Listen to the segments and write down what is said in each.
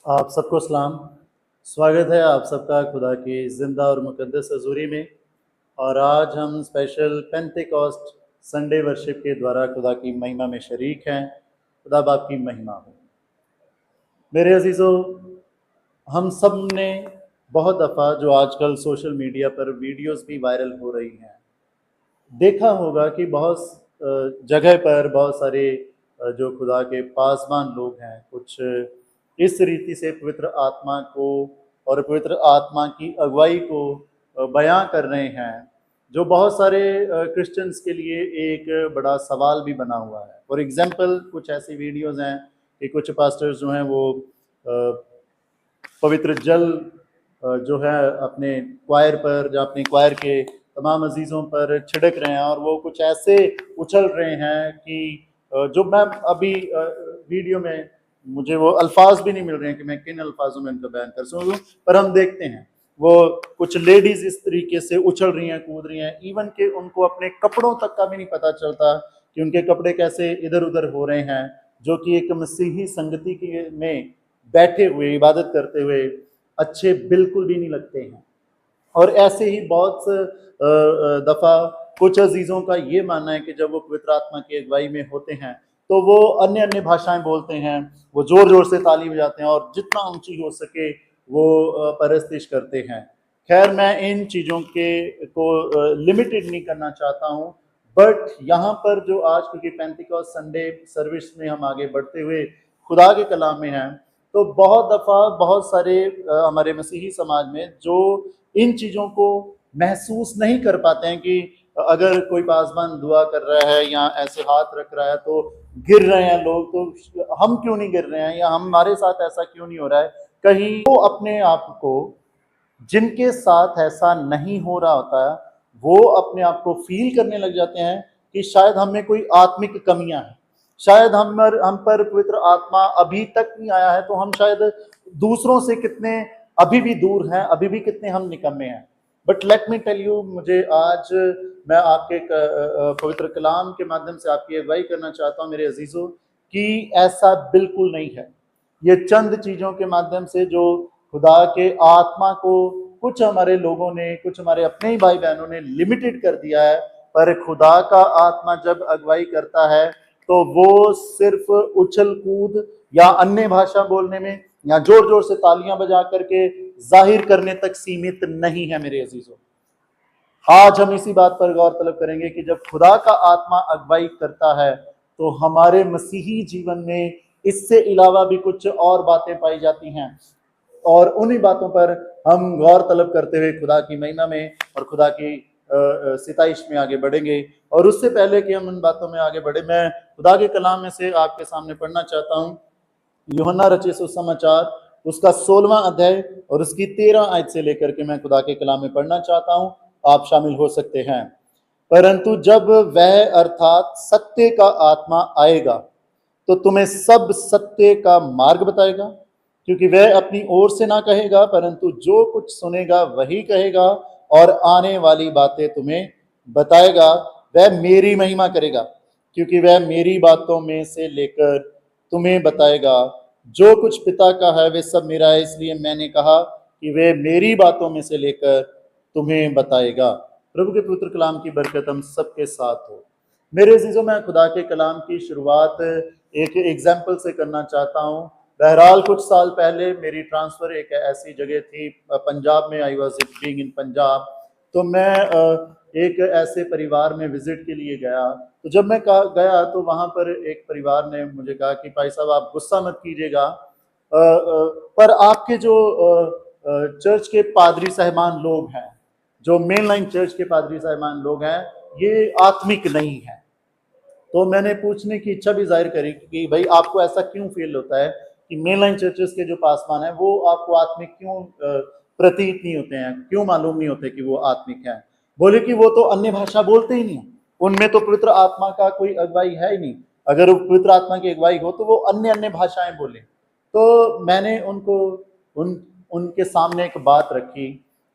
आप सबको सलाम। स्वागत है आप सबका खुदा की ज़िंदा और मुक़द्दस हज़ूरी में। और आज हम स्पेशल पेंटेकोस्ट संडे वर्शिप के द्वारा खुदा की महिमा में शरीक हैं। खुदा बाप की महिमा हो। मेरे अजीज़ों, हम सब ने बहुत दफ़ा जो आजकल सोशल मीडिया पर वीडियोस भी वायरल हो रही हैं, देखा होगा कि बहुत जगह पर बहुत सारे जो खुदा के पासबान लोग हैं, कुछ इस रीति से पवित्र आत्मा को और पवित्र आत्मा की अगुवाई को बयां कर रहे हैं, जो बहुत सारे क्रिश्चियंस के लिए एक बड़ा सवाल भी बना हुआ है। फॉर एग्जांपल, कुछ ऐसी वीडियोस हैं कि कुछ पास्टर्स जो हैं वो पवित्र जल जो है अपने क्वायर पर या अपने क्वायर के तमाम अजीज़ों पर छिड़क रहे हैं, और वो कुछ ऐसे उछल रहे हैं कि जो मैं अभी वीडियो में मुझे वो अल्फाज भी नहीं मिल रहे हैं कि मैं किन अल्फाजों में उनका बयान कर सकूँ। पर हम देखते हैं वो कुछ लेडीज इस तरीके से उछल रही हैं, कूद रही हैं, इवन कि उनको अपने कपड़ों तक का भी नहीं पता चलता कि उनके कपड़े कैसे इधर उधर हो रहे हैं, जो कि एक मसीही संगति के में बैठे हुए इबादत करते हुए अच्छे बिल्कुल भी नहीं लगते हैं। और ऐसे ही बहुत दफ़ा कुछ अजीज़ों का ये मानना है कि जब वो पवित्र आत्मा की अगुवाई में होते हैं तो वो अन्य अन्य भाषाएं बोलते हैं, वो जोर जोर से ताली बजाते हैं और जितना ऊंची हो सके वो परस्तिश करते हैं। खैर, मैं इन चीज़ों के को लिमिटेड नहीं करना चाहता हूँ, बट यहाँ पर जो आज, क्योंकि पेंटिकॉस्ट संडे सर्विस में हम आगे बढ़ते हुए खुदा के कलाम में हैं, तो बहुत दफ़ा बहुत सारे हमारे मसीही समाज में जो इन चीज़ों को महसूस नहीं कर पाते हैं कि अगर कोई पासबान दुआ कर रहा है या ऐसे हाथ रख रहा है तो गिर रहे हैं लोग, तो हम क्यों नहीं गिर रहे हैं, या हमारे साथ ऐसा क्यों नहीं हो रहा है। कहीं वो अपने आप को, जिनके साथ ऐसा नहीं हो रहा होता है, वो अपने आप को फील करने लग जाते हैं कि शायद हम में कोई आत्मिक कमियां हैं, शायद हम पर पवित्र आत्मा अभी तक नहीं आया है, तो हम शायद दूसरों से कितने अभी भी दूर हैं, अभी भी कितने हम निकम्मे हैं। But let me tell you, मुझे आज मैं आपके पवित्र कलाम के माध्यम से आपकी अगुवाई करना चाहता हूँ मेरे अजीजों, कि ऐसा बिल्कुल नहीं है। ये चंद चीजों के माध्यम से जो खुदा के आत्मा को कुछ हमारे लोगों ने, कुछ हमारे अपने ही भाई बहनों ने लिमिटेड कर दिया है, पर खुदा का आत्मा जब अगुवाई करता है तो वो सिर्फ उछल कूद या अन्य भाषा बोलने में या जोर जोर से तालियां बजा करके जाहिर करने तक सीमित नहीं है मेरे अजीजों। आज हम इसी बात पर गौर तलब करेंगे कि जब खुदा का आत्मा अगुवाई करता है तो हमारे मसीही जीवन में इससे अलावा भी कुछ और बातें पाई जाती हैं, और उन्हीं बातों पर हम गौर तलब करते हुए खुदा की महिमा में और खुदा की सिताइश में आगे बढ़ेंगे। और उससे पहले कि हम उन बातों में आगे बढ़े, मैं खुदा के कलाम में से आपके सामने पढ़ना चाहता हूँ यूहन्ना रचित सुसमाचार, उसका 16वां अध्याय और उसकी 13 आयत से लेकर के मैं खुदा के कलाम में पढ़ना चाहता हूँ। आप शामिल हो सकते हैं। परंतु जब वह अर्थात सत्य का आत्मा आएगा तो तुम्हें सब सत्य का मार्ग बताएगा, क्योंकि वह अपनी ओर से ना कहेगा, परंतु जो कुछ सुनेगा वही कहेगा, और आने वाली बातें तुम्हें बताएगा। वह मेरी महिमा करेगा, क्योंकि वह मेरी बातों में से लेकर तुम्हें बताएगा। जो कुछ पिता का है वे सब मेरा है, इसलिए मैंने कहा कि वे मेरी बातों में से लेकर तुम्हें बताएगा। प्रभु के पवित्र कलाम की बरकत हम सबके साथ हो। मेरे अजीजों, मैं खुदा के कलाम की शुरुआत एक एग्जाम्पल से करना चाहता हूँ। बहरहाल कुछ साल पहले मेरी ट्रांसफ़र एक ऐसी जगह थी पंजाब में, I was being in Punjab. तो मैं एक ऐसे परिवार में विजिट के लिए गया। तो जब मैं गया तो वहाँ पर एक परिवार ने मुझे कहा कि भाई साहब, आप गुस्सा मत कीजिएगा, पर आपके जो चर्च के पादरी साहिबान लोग हैं, जो मेन लाइन चर्च के पादरी साहिबान लोग हैं, ये आत्मिक नहीं है। तो मैंने पूछने की इच्छा भी जाहिर करी कि भाई आपको ऐसा क्यों फील होता है कि मेन लाइन चर्चेस के जो पासवान है वो आपको आत्मिक क्यों प्रतीत नहीं होते हैं, क्यों मालूम नहीं होते कि वो आत्मिक हैं। बोले कि वो तो अन्य भाषा बोलते ही नहीं, उनमें तो पवित्र आत्मा का कोई अगुवाई है ही नहीं। अगर वो पवित्र आत्मा की अगुवाई हो तो वो अन्य अन्य भाषाएं बोले। तो मैंने उनको उनके सामने एक बात रखी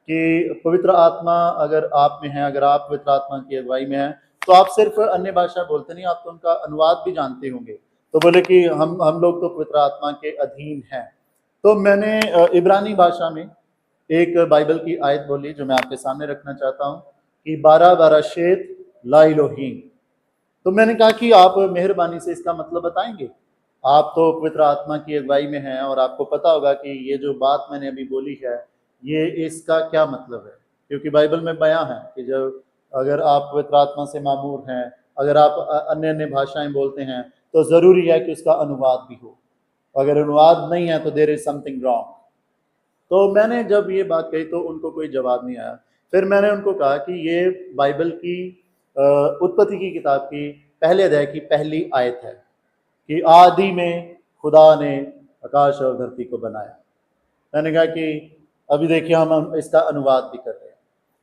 कि पवित्र आत्मा अगर आप में है, अगर आप पवित्र आत्मा की अगुवाई में हैं, तो आप सिर्फ अन्य भाषा बोलते नहीं, आप तो उनका अनुवाद भी जानते होंगे। तो बोले कि हम लोग तो पवित्र आत्मा के अधीन हैं। तो मैंने इब्रानी भाषा में एक बाइबल की आयत बोली जो मैं आपके सामने रखना चाहता हूँ कि 12 शेत ला इलोहीम। तो मैंने कहा कि आप मेहरबानी से इसका मतलब बताएंगे। आप तो पवित्र आत्मा की अगुवाई में हैं और आपको पता होगा कि ये जो बात मैंने अभी बोली है ये इसका क्या मतलब है, क्योंकि बाइबल में बयां है कि जब अगर आप पवित्र आत्मा से मामूर हैं, अगर आप अन्य अन्य भाषाएं बोलते हैं तो ज़रूरी है कि उसका अनुवाद भी हो। अगर अनुवाद नहीं है तो देयर इज समथिंग रॉन्ग। तो मैंने जब ये बात कही तो उनको कोई जवाब नहीं आया। फिर मैंने उनको कहा कि ये बाइबल की उत्पत्ति की किताब की पहले अध्याय की पहली आयत है कि आदि में खुदा ने आकाश और धरती को बनाया। मैंने कहा कि अभी देखिए हम इसका अनुवाद भी कर रहे हैं।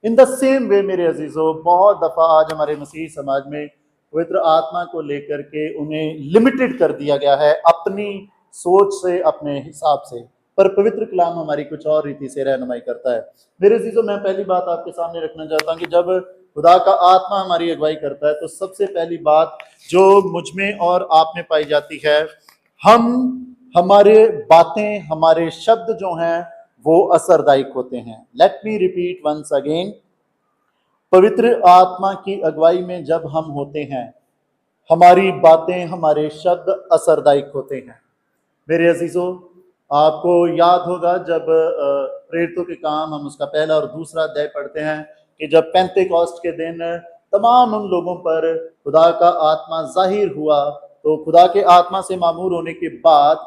इन द सेम वे मेरे अजीजों, बहुत दफ़ा आज हमारे मसीही समाज में पवित्र आत्मा को लेकर के उन्हें लिमिटेड कर दिया गया है अपनी सोच से, अपने हिसाब से, पर पवित्र कलाम हमारी कुछ और रीति से रहनुमाई करता है। मेरे अजीजों, मैं पहली बात आपके सामने रखना चाहता हूँ कि जब खुदा का आत्मा हमारी अगुवाई करता है तो सबसे पहली बात जो मुझ में और आप में पाई जाती है, हमारे बातें, हमारे शब्द जो हैं वो असरदायक होते हैं। Let me repeat once again, पवित्र आत्मा की अगुवाई में जब हम होते हैं हमारी बातें, हमारे शब्द असरदायक होते हैं। मेरे अजीजों, आपको याद होगा जब प्रेरितों के काम हम उसका पहला और दूसरा अध्याय पढ़ते हैं कि जब पेंतेकोस्ट के दिन तमाम उन लोगों पर खुदा का आत्मा जाहिर हुआ, तो खुदा के आत्मा से मामूर होने के बाद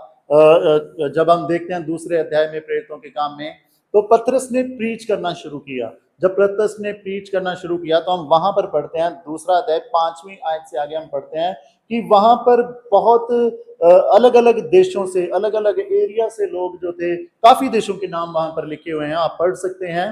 जब हम देखते हैं दूसरे अध्याय में प्रेरितों के काम में, तो पतरस ने प्रीच करना शुरू किया। जब पतरस ने प्रीच करना शुरू किया तो हम वहां पर पढ़ते हैं, दूसरा अध्याय 5वीं आयत से आगे हम पढ़ते हैं कि वहां पर बहुत अलग अलग देशों से, अलग अलग एरिया से लोग जो थे, काफी देशों के नाम वहां पर लिखे हुए हैं, आप पढ़ सकते हैं।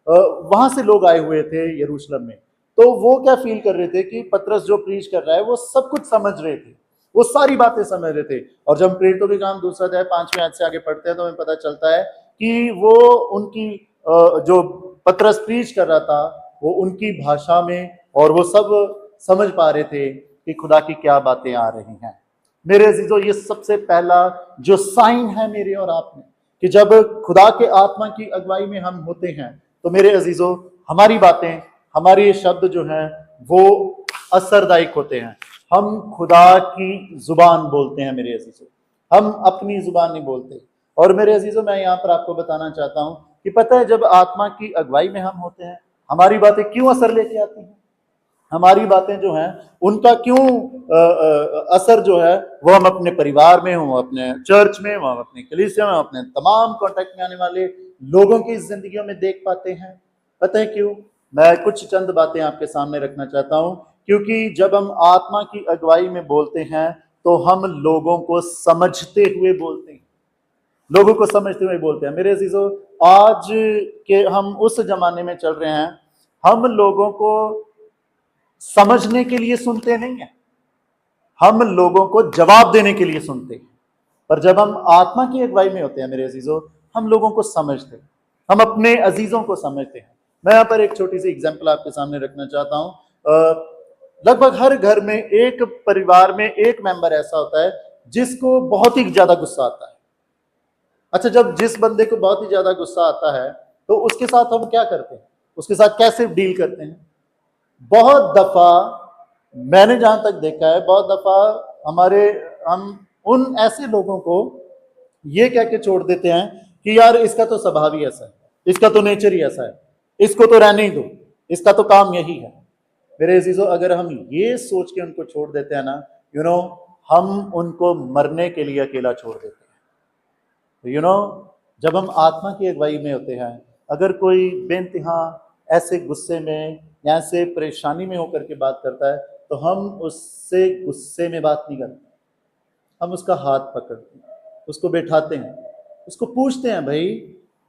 वहां से लोग आए हुए थे यरूशलेम में। तो वो क्या फील कर रहे थे कि पतरस जो प्रीच कर रहा है वो सब कुछ समझ रहे थे, वो सारी बातें समझ रहे थे। और जब प्रेरितों के काम दूसरा अध्याय 5वीं आयत से आगे पढ़ते हैं तो हमें पता चलता है कि वो उनकी जो पतरस प्रीच कर रहा था वो उनकी भाषा में, और वो सब समझ पा रहे थे कि खुदा की क्या बातें आ रही हैं। मेरे अजीजों, ये सबसे पहला जो साइन है मेरे और आप में कि जब खुदा के आत्मा की अगुवाई में हम होते हैं तो मेरे अजीजों हमारी बातें, हमारे शब्द जो हैं वो असरदायक होते हैं। हम खुदा की जुबान बोलते हैं मेरे अजीजों, हम अपनी जुबान नहीं बोलते। और मेरे अजीजों, मैं यहाँ पर आपको बताना चाहता हूँ कि पता है जब आत्मा की अगुवाई में हम होते हैं हमारी बातें क्यों असर लेके आती हैं, हमारी बातें जो हैं उनका क्यों असर जो है वो हम अपने परिवार में हो, अपने चर्च में, हम अपनी कलीसिया में, अपने तमाम कांटेक्ट में आने वाले लोगों की जिंदगियों में देख पाते हैं। पता है क्यों? मैं कुछ चंद बातें आपके सामने रखना चाहता हूं, क्योंकि जब हम आत्मा की अगुवाई में बोलते हैं तो हम लोगों को समझते हुए बोलते हैं, लोगों को समझते हुए बोलते हैं। मेरे अजीजों, आज के हम उस जमाने में चल रहे हैं, हम लोगों को समझने के लिए सुनते नहीं है, हम लोगों को जवाब देने के लिए सुनते हैं। पर जब हम आत्मा की अगुवाई में होते हैं मेरे अजीजों, हम लोगों को समझते हैं, हम अपने अजीजों को समझते हैं। मैं यहाँ पर एक छोटी सी एग्जांपल आपके सामने रखना चाहता हूँ। लगभग हर घर में, एक परिवार में एक मेंबर ऐसा होता है जिसको बहुत ही ज्यादा गुस्सा आता है। अच्छा, जब जिस बंदे को बहुत ही ज्यादा गुस्सा आता है तो उसके साथ हम क्या करते हैं, उसके साथ कैसे डील करते हैं? बहुत दफा मैंने जहां तक देखा है, बहुत दफा हम उन ऐसे लोगों को ये कह के छोड़ देते हैं कि यार इसका तो स्वभाव ही ऐसा है, इसका तो नेचर ही ऐसा है, इसको तो रहने ही दो, इसका तो काम यही है। मेरे अजीजों, अगर हम ये सोच के उनको छोड़ देते हैं ना, हम उनको मरने के लिए अकेला छोड़ देते हैं। जब हम आत्मा की अगुवाई में होते हैं, अगर कोई बेइंतहा ऐसे गुस्से में या ऐसे परेशानी में होकर के बात करता है तो हम उससे गुस्से में बात नहीं करते, हम उसका हाथ पकड़ते हैं, उसको बैठाते हैं, उसको पूछते हैं, भाई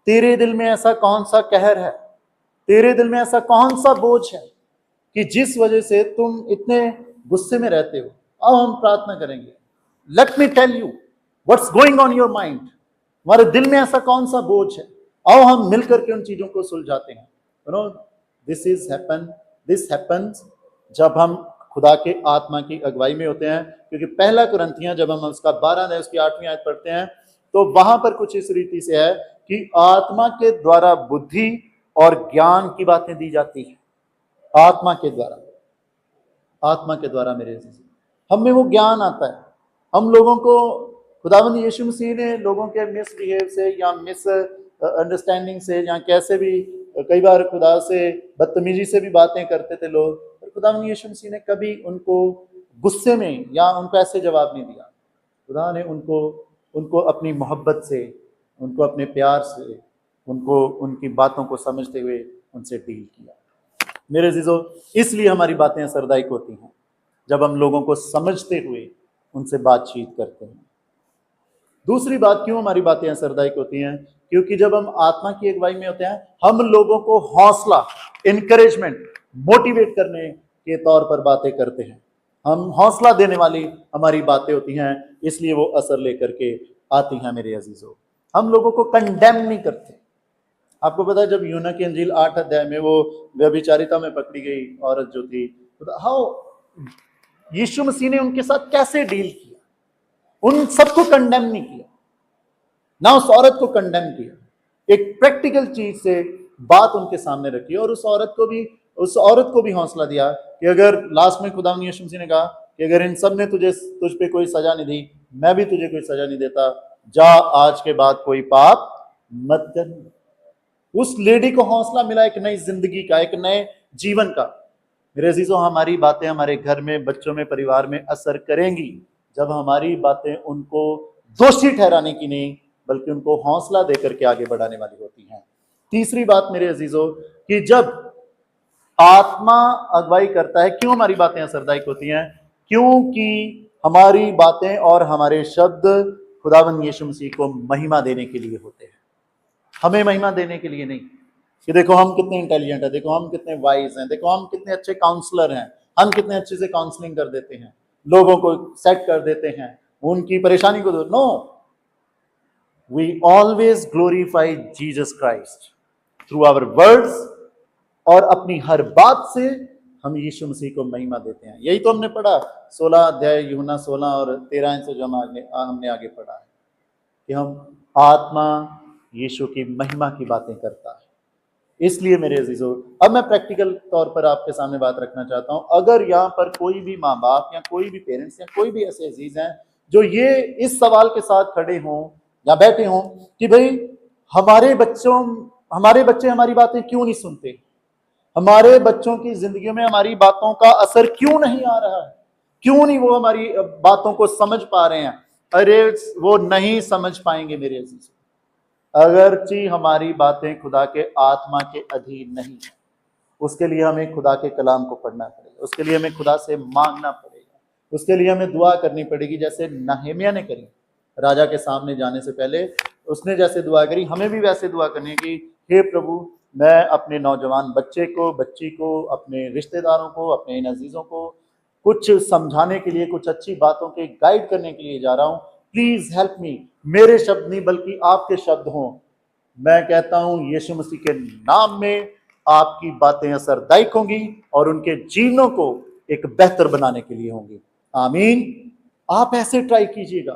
तेरे दिल में ऐसा कौन सा कहर है, तेरे दिल में ऐसा कौन सा बोझ है कि जिस वजह से तुम इतने गुस्से में रहते हो? अब हम प्रार्थना करेंगे, let me tell you what's going on your mind. हमारे दिल में ऐसा कौन सा बोझ है, आओ हम मिलकर के उन चीजों को सुलझाते हैं। दिस हैपन्स जब हम खुदा के आत्मा की अगुवाई में होते हैं, क्योंकि पहला कुरिन्थियों जब हम उसका 12 उसकी 8वीं आयत पढ़ते हैं तो वहां पर कुछ इस रीति से है कि आत्मा के द्वारा बुद्धि और ज्ञान की बातें दी जाती है। आत्मा के द्वारा, आत्मा के द्वारा मेरे अजीजों हम में वो ज्ञान आता है। हम लोगों को खुदावंद यीशु मसीह ने लोगों के मिसबिहेव से या मिस अंडरस्टैंडिंग से या कैसे भी कई बार खुदा से बदतमीजी से भी बातें करते थे लोग, पर खुदावंद यीशु मसीह ने कभी उनको गुस्से में या उनको ऐसे जवाब नहीं दिया। खुदा ने उनको अपनी मोहब्बत से, उनको अपने प्यार से, उनको उनकी बातों को समझते हुए उनसे डील किया। मेरे अजीजों, इसलिए हमारी बातें असरदायक होती हैं जब हम लोगों को समझते हुए उनसे बातचीत करते हैं। दूसरी बात, क्यों हमारी बातें असरदायक होती हैं? क्योंकि जब हम आत्मा की अगुवाई में होते हैं, हम लोगों को हौसला, इनकरेजमेंट, मोटिवेट करने के तौर पर बातें करते हैं। हम हौसला देने वाली हमारी बातें होती हैं, इसलिए वो असर लेकर के आती हैं। मेरे अजीजों, हम लोगों को कंडेम नहीं करते। आपको पता है जब यूहन्ना की अंजील 8 अध्याय में वो व्यभिचारिता में पकड़ी गई औरत जो थी, हाउ यीशु मसीह ने उनके साथ कैसे डील किया? उन सबको कंडेम नहीं किया, ना उस औरत को कंडेम किया। एक प्रैक्टिकल चीज से बात उनके सामने रखी और उस औरत को भी हौसला दिया कि अगर लास्ट में खुदा यीशु मसीह ने कहा कि अगर इन सब ने तुझ पे कोई सजा नहीं दी, मैं भी तुझे कोई सजा नहीं देता, जा आज के बाद कोई पाप मत कर। उस लेडी को हौसला मिला एक नई जिंदगी का, एक नए जीवन का। मेरे अजीजों, हमारी बातें हमारे घर में, बच्चों में, परिवार में असर करेंगी जब हमारी बातें उनको दोषी ठहराने की नहीं बल्कि उनको हौसला देकर के आगे बढ़ाने वाली होती हैं। तीसरी बात मेरे अजीजों, कि जब आत्मा अगुवाई करता है, क्यों हमारी बातें असरदायक होती हैं? क्योंकि हमारी बातें और हमारे शब्द खुदावंद यीशु मसीह को महिमा देने के लिए होते हैं, हमें महिमा देने के लिए नहीं कि देखो हम कितने इंटेलिजेंट हैं, देखो हम कितने वाइज हैं, देखो हम कितने अच्छे काउंसलर हैं, हम कितने अच्छे से काउंसलिंग कर देते हैं, लोगों को सेट कर देते हैं, उनकी परेशानी को। No, we always glorify Jesus Christ through our words, और अपनी हर बात से हम यीशु मसीह को महिमा देते हैं। यही तो हमने पढ़ा 16 अध्याय यूहन्ना 16 और 13 से जो हमने आगे पढ़ा है कि हम आत्मा यीशु की महिमा की बातें करता है। इसलिए मेरे अजीजों, अब मैं प्रैक्टिकल तौर पर आपके सामने बात रखना चाहता हूं। अगर यहाँ पर कोई भी माँ बाप या कोई भी पेरेंट्स या कोई भी ऐसे अजीज हैं जो ये इस सवाल के साथ खड़े हों या बैठे हों कि भाई हमारे बच्चे हमारी बातें क्यों नहीं सुनते, हमारे बच्चों की जिंदगी में हमारी बातों का असर क्यों नहीं आ रहा है, क्यों नहीं वो हमारी बातों को समझ पा रहे हैं? अरे वो नहीं समझ पाएंगे मेरे अजीज, अगरचे हमारी बातें खुदा के आत्मा के अधीन नहीं है। उसके लिए हमें खुदा के कलाम को पढ़ना पड़ेगा, उसके लिए हमें खुदा से मांगना पड़ेगा, उसके लिए हमें दुआ करनी पड़ेगी, जैसे नहम्याह ने करी। राजा के सामने जाने से पहले उसने जैसे दुआ करी, हमें भी वैसे दुआ करनी है कि हे प्रभु, मैं अपने नौजवान बच्चे को, बच्ची को, अपने रिश्तेदारों को, अपने इन अजीजों को कुछ समझाने के लिए, कुछ अच्छी बातों के गाइड करने के लिए जा रहा हूं। Please help me. मेरे शब्द नहीं बल्कि आपके शब्द हों। मैं कहता हूं यीशु मसीह के नाम में आपकी बातें असरदायक होंगी और उनके जीवनों को एक बेहतर बनाने के लिए होंगी। आमीन। आप ऐसे ट्राई कीजिएगा,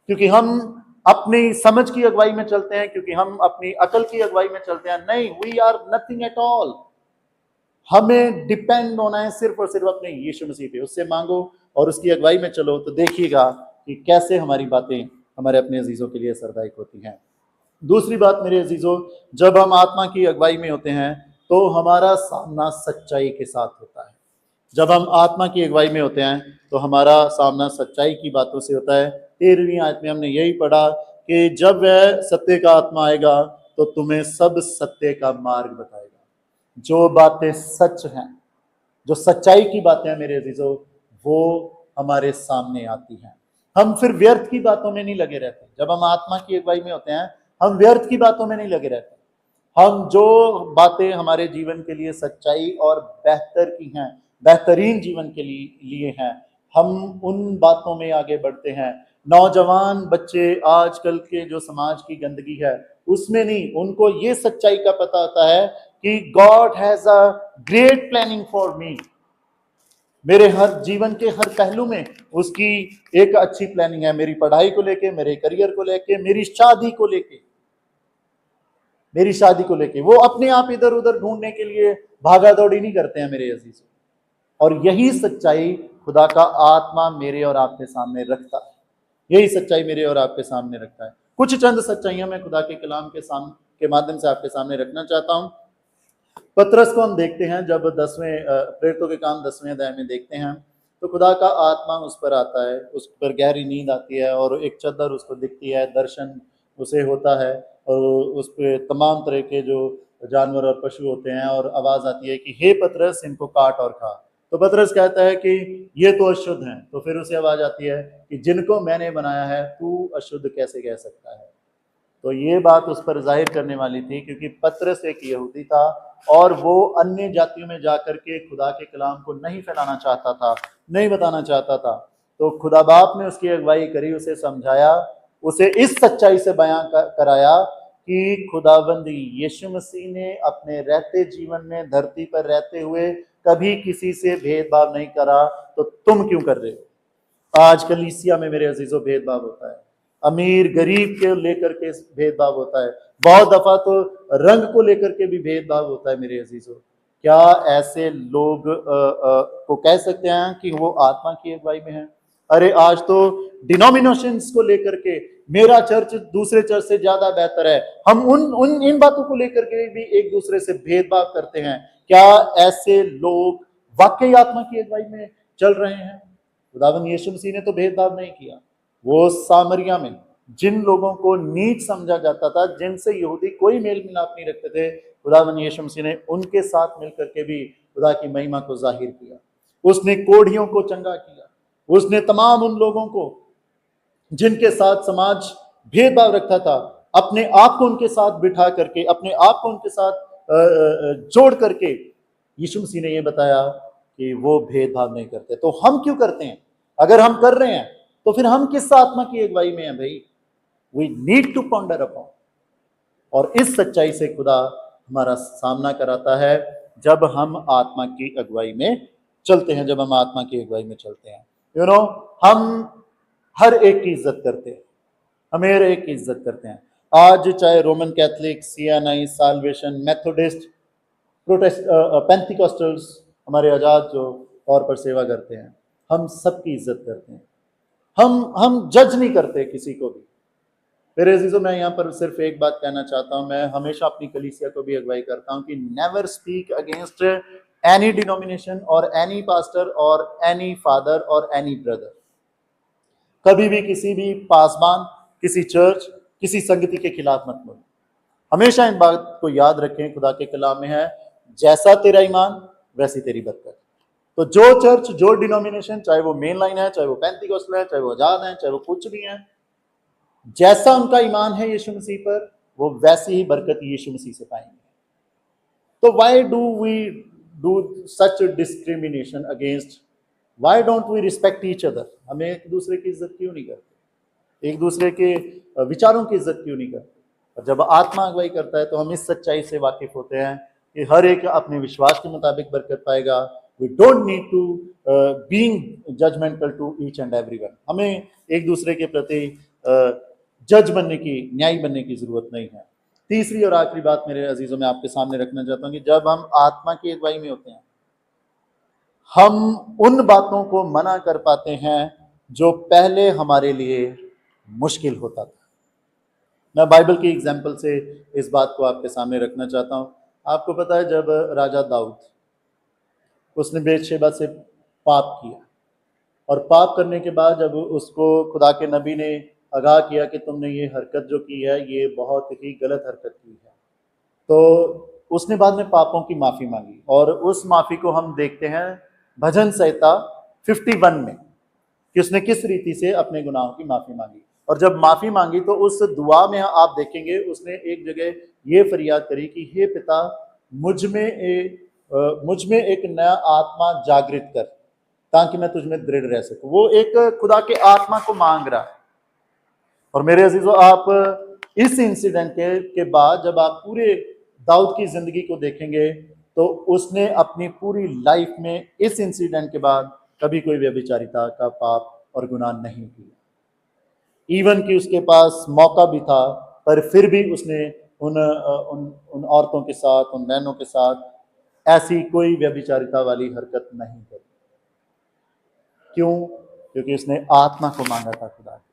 क्योंकि हम अपनी समझ की अगुवाई में चलते हैं, क्योंकि हम अपनी अकल की अगुवाई में चलते हैं। नहीं, we are nothing at all. हमें डिपेंड होना है सिर्फ और सिर्फ अपने यीशु मसीह पे। उससे मांगो और उसकी अगुवाई में चलो, तो देखिएगा कि कैसे हमारी बातें हमारे अपने अजीजों के लिए असरदायक होती हैं। दूसरी बात मेरे अजीजों, जब हम आत्मा की अगुवाई में होते हैं तो हमारा सामना सच्चाई के साथ होता है। जब हम आत्मा की अगुवाई में होते हैं तो हमारा सामना सच्चाई की बातों से होता है। 13वीं आयत में हमने यही पढ़ा कि जब वह सत्य का आत्मा आएगा तो तुम्हें सब सत्य का मार्ग बताएगा। जो बातें सच हैं, जो सच्चाई की बातें हैं मेरे अजीजों, वो हमारे सामने आती हैं। हम फिर व्यर्थ की बातों में नहीं लगे रहते। जब हम आत्मा की अगुवाई में होते हैं, हम व्यर्थ की बातों में नहीं लगे रहते। हम जो बातें हमारे जीवन के लिए सच्चाई और बेहतर की हैं, बेहतरीन जीवन के लिए हैं, हम उन बातों में आगे बढ़ते हैं। नौजवान बच्चे आजकल के जो समाज की गंदगी है उसमें नहीं, उनको ये सच्चाई का पता होता है कि God has a great planning for me. मेरे हर जीवन के हर पहलू में उसकी एक अच्छी प्लानिंग है, मेरी पढ़ाई को लेके, मेरे करियर को लेके, मेरी शादी को लेके, मेरी शादी को लेके। वो अपने आप इधर उधर ढूंढने के लिए भागा दौड़ी नहीं करते हैं मेरे अजीजों। और यही सच्चाई खुदा का आत्मा मेरे और आपके सामने रखता है, यही सच्चाई मेरे और आपके सामने रखता है। कुछ चंद सच्चाइयां मैं खुदा के कलाम के माध्यम से आपके सामने रखना चाहता हूं। पतरस को हम देखते हैं, जब 10वें प्रेरितों के काम 10वें अध्याय में देखते हैं, तो खुदा का आत्मा उस पर आता है, उस पर गहरी नींद आती है और एक चद्दर उसको दिखती है, दर्शन उसे होता है और उस पर तमाम तरह के जो जानवर और पशु होते हैं और आवाज आती है कि हे पतरस, इनको काट और खा। तो पतरस कहता है कि ये तो अशुद्ध हैं। तो फिर उसे आवाज आती है कि जिनको मैंने बनाया है तू अशुद्ध कैसे कह सकता है। तो ये बात उस पर जाहिर करने वाली थी, क्योंकि पतरस एक यहूदी था और वो अन्य जातियों में जाकर के खुदा के कलाम को नहीं फैलाना चाहता था, नहीं बताना चाहता था। तो खुदा बाप ने उसकी अगुवाई करी, उसे समझाया, उसे इस सच्चाई से बयां कराया कि खुदाबंद यीशु मसीह ने अपने रहते जीवन में, धरती पर रहते हुए, कभी किसी से भेदभाव नहीं करा, तो तुम क्यों कर रहे हो। आज कलीसिया में मेरे अजीजों भेदभाव होता है, अमीर गरीब के लेकर के भेदभाव होता है, बहुत दफा तो रंग को लेकर के भी भेदभाव होता है मेरे अजीजों। क्या ऐसे लोग को कह सकते हैं कि वो आत्मा की अगुवाई में है। अरे आज तो डिनोमिनेशंस को लेकर के, मेरा चर्च दूसरे चर्च से ज्यादा बेहतर है, हम उन उन इन बातों को लेकर के भी एक दूसरे से भेदभाव करते हैं। क्या ऐसे लोग वाकई आत्मा की अगुवाई में चल रहे हैं। खुदावंद यीशु मसीह ने तो भेदभाव नहीं किया। वो सामरिया में जिन लोगों को नीच समझा जाता था, जिनसे यहूदी कोई मेल मिलाप नहीं रखते थे, खुदावंद यीशु मसीह ने उनके साथ मिलकर के भी खुदा की महिमा को जाहिर किया। उसने कोढ़ियों को चंगा किया, उसने तमाम उन लोगों को जिनके साथ समाज भेदभाव रखता था, अपने आप को उनके साथ बिठा करके, अपने आप को उनके साथ जोड़ करके यीशु मसीह ने यह बताया कि वो भेदभाव नहीं करते। तो हम क्यों करते हैं। अगर हम कर रहे हैं तो फिर हम किस आत्मा की अगुवाई में हैं भाई। We need to ponder upon. और इस सच्चाई से खुदा हमारा सामना कराता है जब हम आत्मा की अगुवाई में चलते हैं, जब हम आत्मा की अगुवाई में चलते हैं। यू नो, हम हर एक की इज्जत करते हैं, हम हर एक की इज्जत करते हैं। आज चाहे Roman Catholic, CNI, Salvation, Methodist, protest, Pentecostals हमारे आजाद जो तौर पर सेवा करते हैं, हम सबकी इज्जत करते हैं। हम जज नहीं करते किसी को भी। मेरे अजीजों, मैं यहाँ पर सिर्फ एक बात कहना चाहता हूँ, मैं हमेशा अपनी कलीसिया को भी अगुवाई करता हूँ कि never speak against any denomination और एनी पास्टर और एनी फादर और एनी ब्रदर। कभी भी किसी भी पासबान, किसी चर्च, किसी संगति के खिलाफ मत बोलो। हमेशा इन बात को याद रखें, खुदा के कलाम में है, जैसा तेरा ईमान वैसी तेरी बरकत। तो जो चर्च, जो डिनोमिनेशन, चाहे वो मेन लाइन है, चाहे वो पेंटिकॉस्टल है, चाहे वो आजाद है, चाहे वो कुछ भी है, जैसा उनका ईमान है यीशु मसीह पर, वो वैसी ही बरकत यीशु मसीह से पाएंगे। तो why do we do such discrimination against, why don't we respect each other. हमें एक दूसरे की इज्जत क्यों नहीं करते, एक दूसरे के विचारों की इज्जत क्यों नहीं करते। और जब आत्मा अगुवाई करता है तो हम इस सच्चाई से वाकिफ होते हैं कि हर एक अपने विश्वास के मुताबिक बरकत पाएगा। We don't need to being judgemental to each and everyone. हमें एक दूसरे के प्रति जज बनने की, न्यायी बनने की जरूरत नहीं है। तीसरी और आखिरी बात मेरे अजीजों में आपके सामने रखना चाहता हूं कि जब हम आत्मा की अगुवाई में होते हैं, हम उन बातों को मना कर पाते हैं जो पहले हमारे लिए मुश्किल होता था। मैं बाइबल की एग्जाम्पल से इस बात को आपके सामने रखना चाहता हूं। आपको पता है, जब राजा दाऊद, उसने बेतशेबा से पाप किया और पाप करने के बाद जब उसको खुदा के नबी ने आगाह किया कि तुमने ये हरकत जो की है ये बहुत ही गलत हरकत की है, तो उसने बाद में पापों की माफ़ी मांगी। और उस माफ़ी को हम देखते हैं भजन संहिता 51 में कि उसने किस रीति से अपने गुनाहों की माफ़ी मांगी। और जब माफ़ी मांगी तो उस दुआ में आप देखेंगे उसने एक जगह ये फरियाद करी कि हे पिता, मुझ में एक नया आत्मा जागृत कर ताकि मैं तुझ में दृढ़ रह सकूं। वो एक खुदा के आत्मा को मांग रहा है। और मेरे अजीजों, आप इस इंसिडेंट के बाद जब आप पूरे दाऊद की जिंदगी को देखेंगे तो उसने अपनी पूरी लाइफ में इस इंसिडेंट के बाद कभी कोई व्यभिचारिता का पाप और गुनाह नहीं किया। इवन कि उसके पास मौका भी था, पर फिर भी उसने उन औरतों के साथ, उन बहनों के साथ ऐसी कोई व्यभिचारिता वाली हरकत नहीं करी। क्यों? क्योंकि उसने आत्मा को मांगा था खुदा की।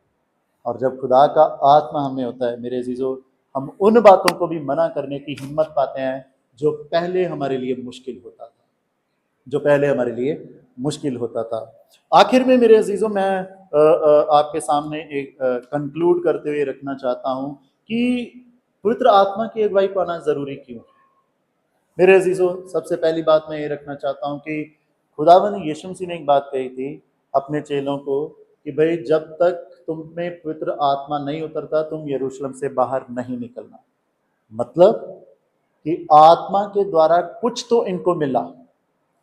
और जब खुदा का आत्मा हमें होता है मेरे अजीजों, हम उन बातों को भी मना करने की हिम्मत पाते हैं जो पहले हमारे लिए मुश्किल होता था, जो पहले हमारे लिए मुश्किल होता था। आखिर में मेरे अजीजों, मैं आपके सामने एक कंक्लूड करते हुए रखना चाहता हूं कि पवित्र आत्मा की अगुवाई पाना जरूरी क्यों है। मेरे अजीजों, सबसे पहली बात मैं ये रखना चाहता हूं कि खुदावंद यीशु मसीह ने एक बात कही थी अपने चेलों को कि भाई, जब तक तुम में पवित्र आत्मा नहीं उतरता तुम यरूशलेम से बाहर नहीं निकलना। मतलब कि आत्मा के द्वारा कुछ तो इनको मिला,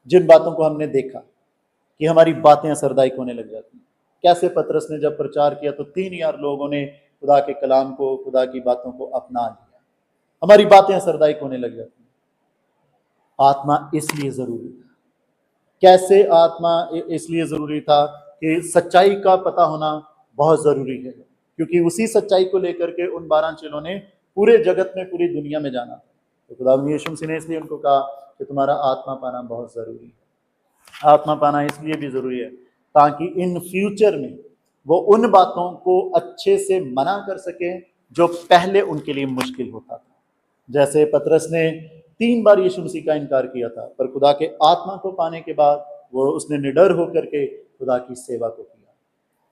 जिन बातों को हमने देखा कि हमारी बातें असरदायक होने लग जाती। कैसे पतरस ने जब प्रचार किया तो 3,000 लोगों ने खुदा के कलाम को, खुदा की बातों को अपना लिया। हमारी बातें असरदायक होने लग जाती। आत्मा इसलिए जरूरी था। कैसे आत्मा इसलिए जरूरी था कि सच्चाई का पता होना बहुत जरूरी है, क्योंकि उसी सच्चाई को लेकर के उन 12 चेलों ने पूरे जगत में, पूरी दुनिया में जाना था। तो खुदा यीशु मसीह ने इसलिए उनको कहा कि तुम्हारा आत्मा पाना बहुत जरूरी है। आत्मा पाना इसलिए भी जरूरी है ताकि इन फ्यूचर में वो उन बातों को अच्छे से मना कर सके जो पहले उनके लिए मुश्किल होता था। जैसे पतरस ने 3 बार यीशु मसीह का इनकार किया था, पर खुदा के आत्मा को पाने के बाद वो उसने निडर होकर के खुदा की सेवा को किया।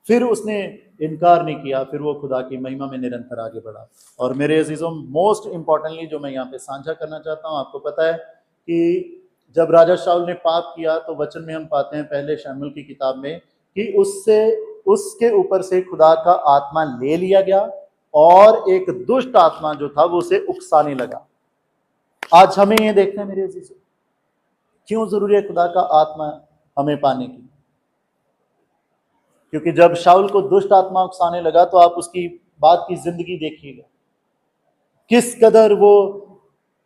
फिर उसने इनकार नहीं किया, फिर वो खुदा की महिमा में निरंतर आगे बढ़ा। और मेरे अजीजों, मोस्ट इंपॉर्टेंटली जो मैं यहाँ पे साझा करना चाहता हूँ, आपको पता है कि जब राजा शाऊल ने पाप किया तो वचन में हम पाते हैं पहले शमूएल की किताब में कि उसके ऊपर से खुदा का आत्मा ले लिया गया और एक दुष्ट आत्मा जो था वो उसे उकसाने लगा। आज हमें ये देखना है मेरे अजीजों, क्यों जरूरी है खुदा का आत्मा हमें पाने की। क्योंकि जब शाऊल को दुष्ट आत्मा उकसाने लगा तो आप उसकी बाद की जिंदगी देखिएगा, किस कदर वो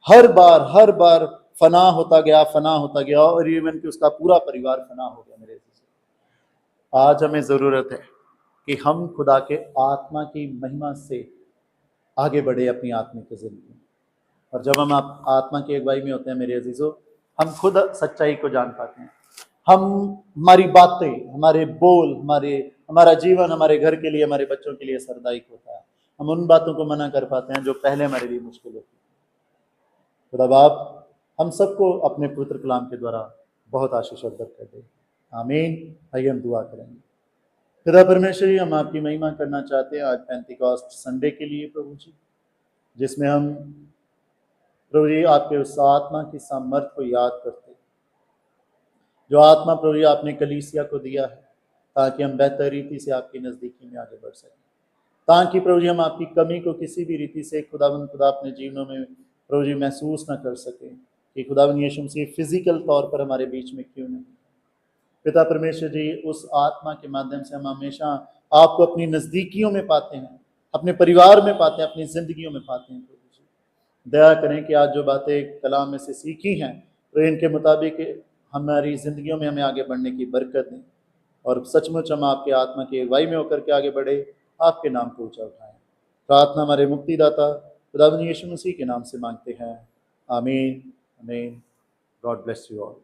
हर बार फना होता गया और इवन कि उसका पूरा परिवार फना हो गया। मेरे अजीजों, आज हमें जरूरत है कि हम खुदा के आत्मा की महिमा से आगे बढ़े अपनी आत्मिक जिंदगी में। और जब हम आत्मा की अगुवाई में होते हैं मेरे अजीजों, हम खुद सच्चाई को जान पाते हैं। हमारी बातें, हमारे बोल, हमारा जीवन हमारे घर के लिए, हमारे बच्चों के लिए असरदायक होता है। हम उन बातों को मना कर पाते हैं जो पहले हमारे लिए मुश्किल होती है। खुदा बाप हम सबको अपने पवित्र कलाम के द्वारा बहुत आशीष और बरकत दे। आमीन। आइए हम दुआ करेंगे। खुदा परमेश्वर, हम आपकी महिमा करना चाहते हैं आज पेंटिकॉस्ट संडे के लिए प्रभु जी, जिसमें हम प्रभु जी आपके उस आत्मा की सामर्थ को याद करते, जो आत्मा प्रभु जी आपने कलीसिया को दिया है ताकि हम बेहतर रीति से आपकी नजदीकी में आगे बढ़ सकें, ताकि प्रभु जी हम आपकी कमी को किसी भी रीति से खुदा अपने जीवनों में प्रभु जी महसूस न कर सके कि खुदावन यीशु मसीह फिजिकल तौर पर हमारे बीच में क्यों नहीं। पिता परमेश्वर जी, उस आत्मा के माध्यम से हम हमेशा आपको अपनी नजदीकियों में पाते हैं, अपने परिवार में पाते हैं, अपनी जिंदगियों में पाते हैं। प्रभु जी दया करें कि आज जो बातें कलाम में से सीखी हैं तो इनके मुताबिक हमारी जिंदगियों में हमें आगे बढ़ने की बरकत दें और सचमुच हम आपके आत्मा की अगुवाई में होकर के आगे बढ़े, आपके नाम को ऊंचा उठाएं। प्रार्थना हमारे मुक्तिदाता खुदावंद यीशु मसीह के नाम से मांगते हैं। आमीन। आमीन। God bless you all.